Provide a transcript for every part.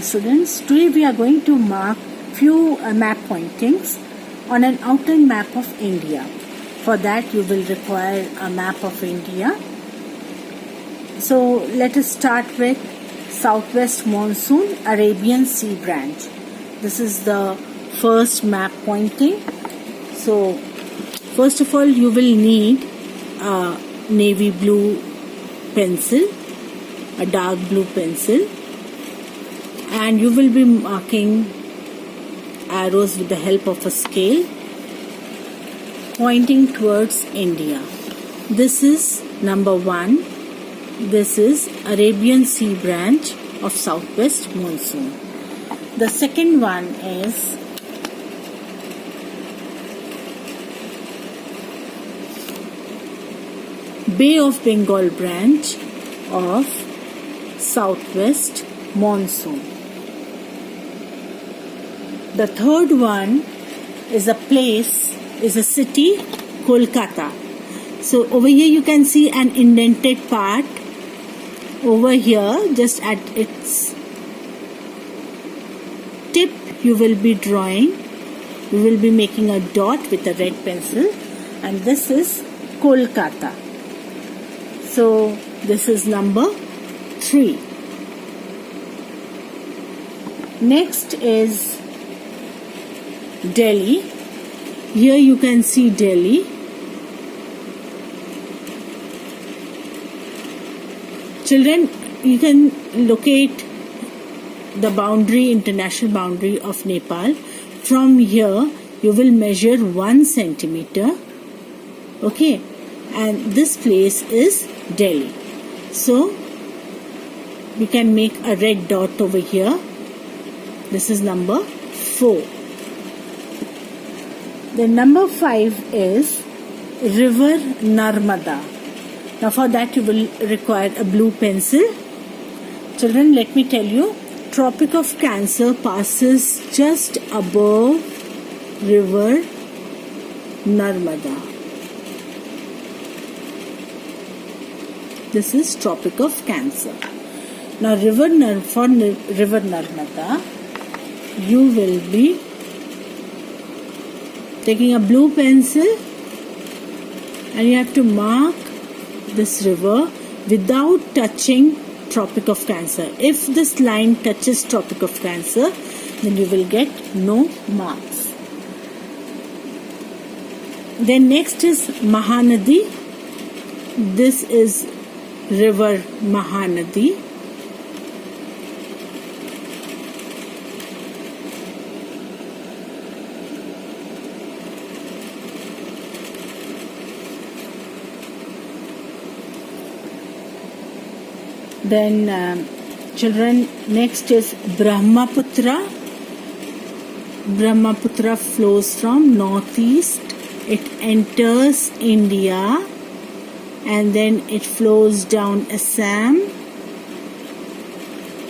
Students, today we are going to mark few map pointings on an outline map of India. For that you will require a map of India. So let us start with Southwest Monsoon Arabian Sea Branch. This is the first map pointing. So first of all you will need a navy blue pencil, a dark blue pencil, and you will be marking arrows with the help of a scale pointing towards India. This is number 1. This is Arabian Sea Branch of Southwest Monsoon. The second one is Bay of Bengal branch of Southwest Monsoon. The third one is a city, Kolkata. So over here you can see an indented part over here, just at its tip you will be drawing. You will be making a dot with a red pencil, and this is Kolkata. So this is number 3. Next is Delhi. Here you can see Delhi. Children, you can locate the boundary, international boundary of Nepal. From here you will measure 1 centimeter. Okay, and this place is Delhi. So we can make a red dot over here. This is number 4. The number 5 is River Narmada. Now for that you will require a blue pencil. Children, let me tell you, Tropic of Cancer passes just above River Narmada. This is Tropic of Cancer. Now River Narmada, you will be taking a blue pencil and you have to mark this river without touching Tropic of Cancer. If this line touches Tropic of Cancer, then you will get no marks. Then next is Mahanadi. This is River Mahanadi. Then children, next is Brahmaputra. Brahmaputra flows from northeast. It enters India and then it flows down Assam.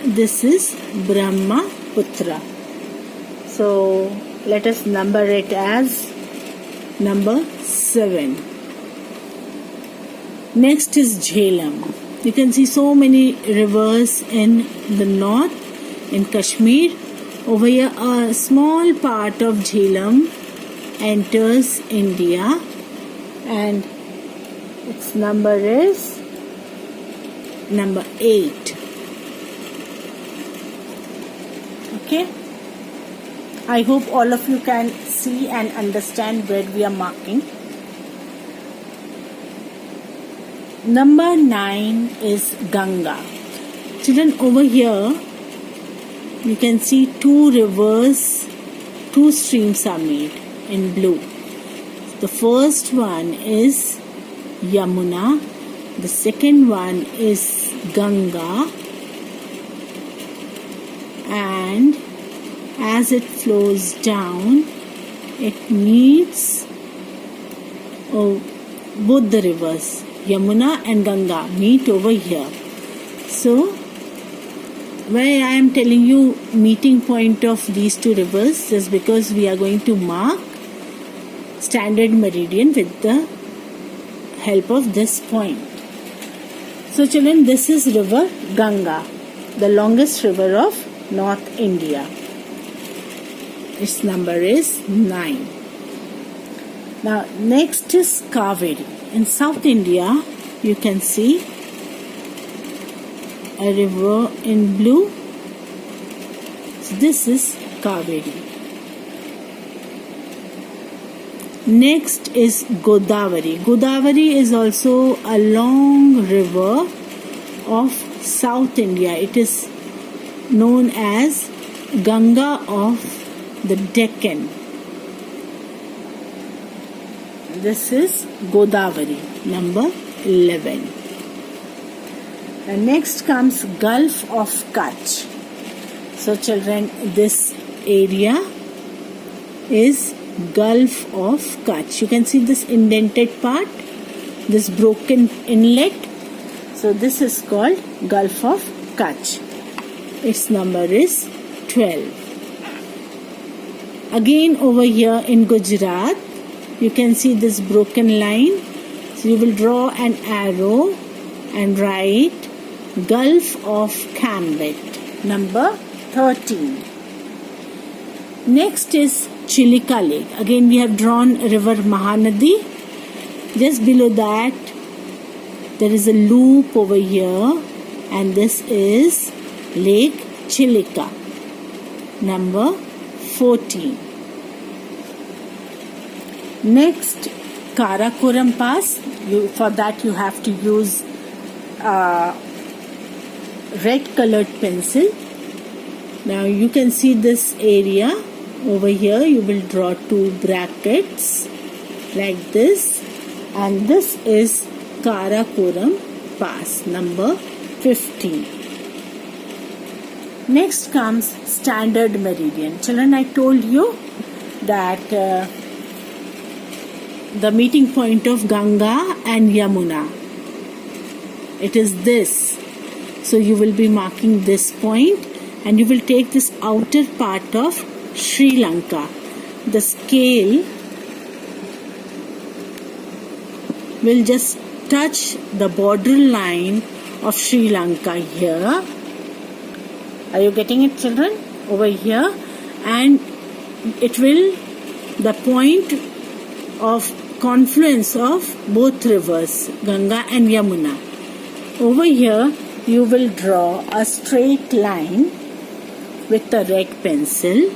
This is Brahmaputra. So let us number it as number 7. Next is Jhelum. You can see so many rivers in the north, in Kashmir. Over here, a small part of Jhelum enters India, and its number is number 8. Okay? I hope all of you can see and understand where we are marking. Number 9 is Ganga. Children, over here you can see 2 rivers, 2 streams are made in blue. The first one is Yamuna. The second one is Ganga. And as it flows down, it meets both the rivers. Yamuna and Ganga meet over here. So, why I am telling you meeting point of these 2 rivers is because we are going to mark standard meridian with the help of this point. So children, this is river Ganga, the longest river of North India. Its number is 9. Now next is Kaveri. In South India, you can see a river in blue. So this is Kaveri. Next is Godavari. Godavari is also a long river of South India. It is known as Ganga of the Deccan. This is Godavari, number 11. And next comes Gulf of Kutch. So children, this area is Gulf of Kutch. You can see this indented part, this broken inlet. So this is called Gulf of Kutch. Its number is 12. Again over here in Gujarat, you can see this broken line. So you will draw an arrow and write Gulf of Cambet, number 13. Next is Chilika Lake. Again we have drawn river Mahanadi. Just below that there is a loop over here, and this is Lake Chilika, number 14. Next, Karakoram Pass. For that you have to use red colored pencil. Now you can see this area over here. You will draw 2 brackets like this, and this is Karakoram Pass, number 15. Next comes Standard Meridian. Children, I told you that the meeting point of Ganga and Yamuna, it is this. So you will be marking this point, and you will take this outer part of Sri Lanka. The scale will just touch the border line of Sri Lanka here. Are you getting it, children? Over here, and it will, the point of confluence of both rivers, Ganga and Yamuna. Over here, you will draw a straight line with a red pencil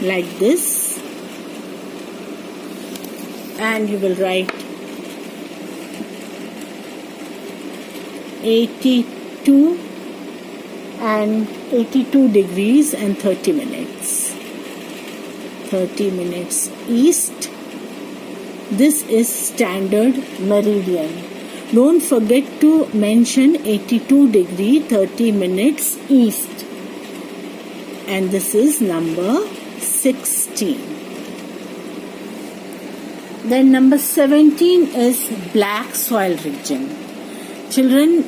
like this, and you will write 82 and 82 degrees and 30 minutes. 30 minutes east. This is Standard Meridian. Don't forget to mention 82 degree 30 minutes east. And this is number 16. Then number 17 is Black Soil region. Children,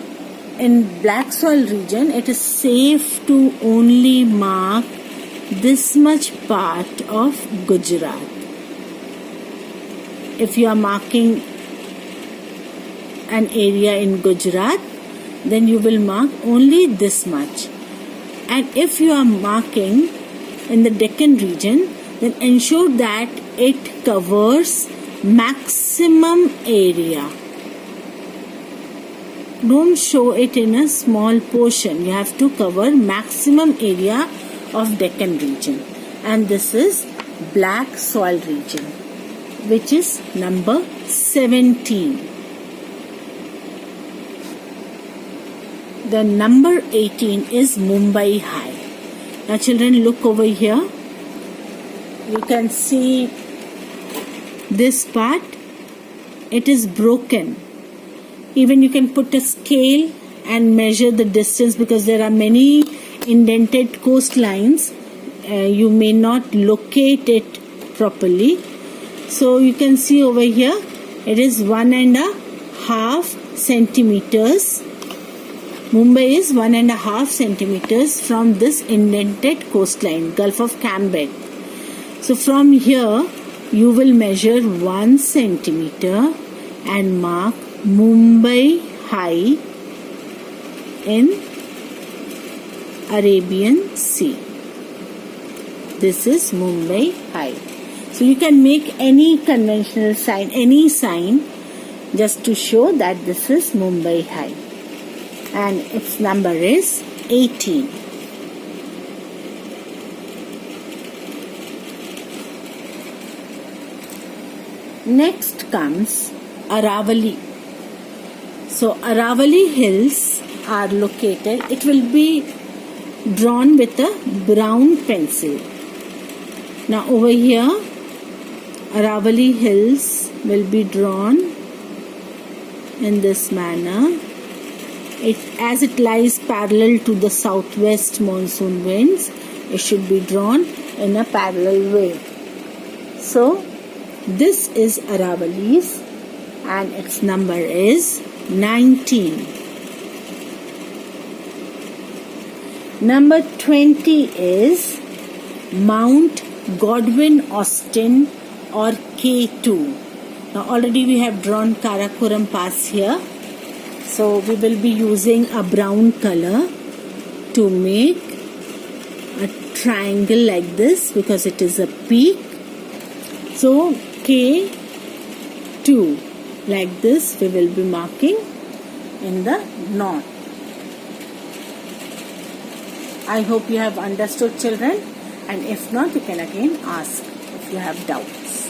in Black Soil region, it is safe to only mark this much part of Gujarat. If you are marking an area in Gujarat, then you will mark only this much. And if you are marking in the Deccan region, then ensure that it covers maximum area. Don't show it in a small portion. You have to cover maximum area of Deccan region. And this is Black Soil region, which is number 17. The number 18 is Mumbai High. Now children, look over here. You can see this part. It is broken. Even you can put a scale and measure the distance, because there are many indented coastlines. You may not locate it properly. So you can see over here, it is 1.5 centimeters. Mumbai is 1.5 centimeters from this indented coastline, Gulf of Cambet. So from here, you will measure 1 centimeter and mark Mumbai High in Arabian Sea. This is Mumbai High. So you can make any conventional sign, any sign, just to show that this is Mumbai High. And its number is 18. Next comes Aravali. So Aravali hills are located, it will be drawn with a brown pencil. Now over here, Aravali hills will be drawn in this manner. As it lies parallel to the southwest monsoon winds, it should be drawn in a parallel way. So this is Aravali's and its number is 19. Number 20 is Mount Godwin Austen or K2. Now already we have drawn Karakoram Pass here. So we will be using a brown color to make a triangle like this because it is a peak. So K2 like this we will be marking in the north. I hope you have understood, children, and if not, you can again ask if you have doubts.